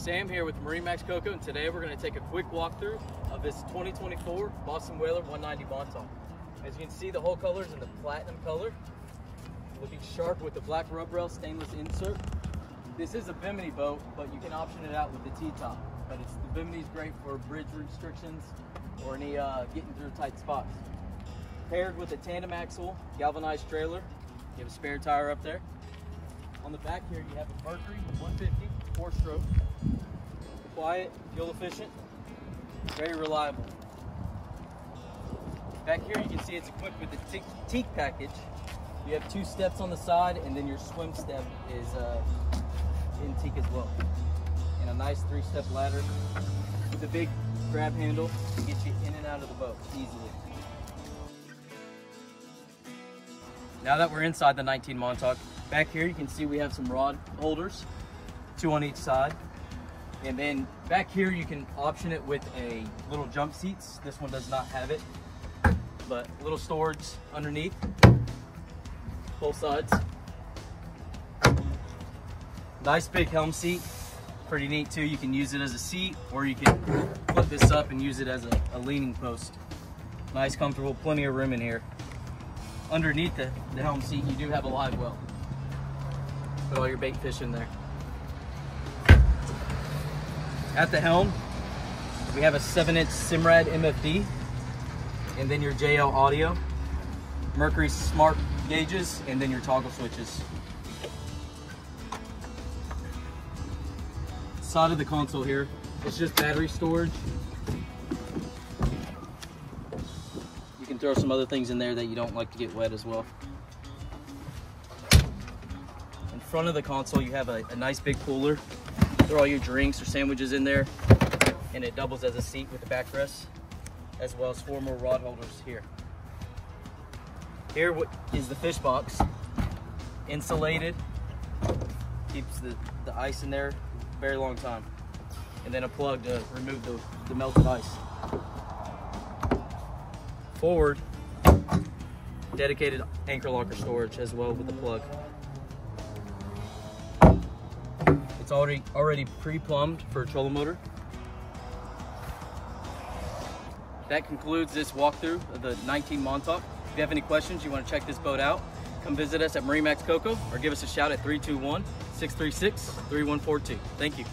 Sam here with MarineMax Coco, and today we're going to take a quick walkthrough of this 2024 Boston Whaler 190 Montauk. As you can see, the hull color is in the platinum color, looking sharp with the black rub rail stainless insert. This is a bimini boat, but you can option it out with the T-top. But the bimini is great for bridge restrictions or any getting through tight spots. Paired with a tandem axle galvanized trailer, you have a spare tire up there. On the back here, you have a Mercury 150 4-stroke, quiet, fuel efficient, very reliable. Back here, you can see it's equipped with the teak package. You have 2 steps on the side, and then your swim step is in teak as well. And a nice 3-step ladder with a big grab handle to get you in and out of the boat easily. Now that we're inside the 19 Montauk, back here you can see we have some rod holders, 2 on each side. And then back here you can option it with a little jump seats. This one does not have it, but little storage underneath, both sides. Nice big helm seat, pretty neat too. You can use it as a seat, or you can flip this up and use it as a leaning post. Nice, comfortable, plenty of room in here. Underneath the helm seat, you do have a live well. Put all your bait fish in there. At the helm, we have a 7-inch Simrad MFD, and then your JL audio, Mercury smart gauges, and then your toggle switches. Side of the console here, it's just battery storage. You can throw some other things in there that you don't like to get wet as well. In front of the console, you have a nice big cooler. Throw all your drinks or sandwiches in there, and it doubles as a seat with the backrest, as well as 4 more rod holders here. Here is the fish box, insulated, keeps the ice in there a very long time, and then a plug to remove the melted ice. Forward, dedicated anchor locker storage as well with the plug. It's already pre-plumbed for a trolling motor. That concludes this walkthrough of the 19 Montauk. If you have any questions, you want to check this boat out, come visit us at MarineMax Coco or give us a shout at 321-636-3142. Thank you.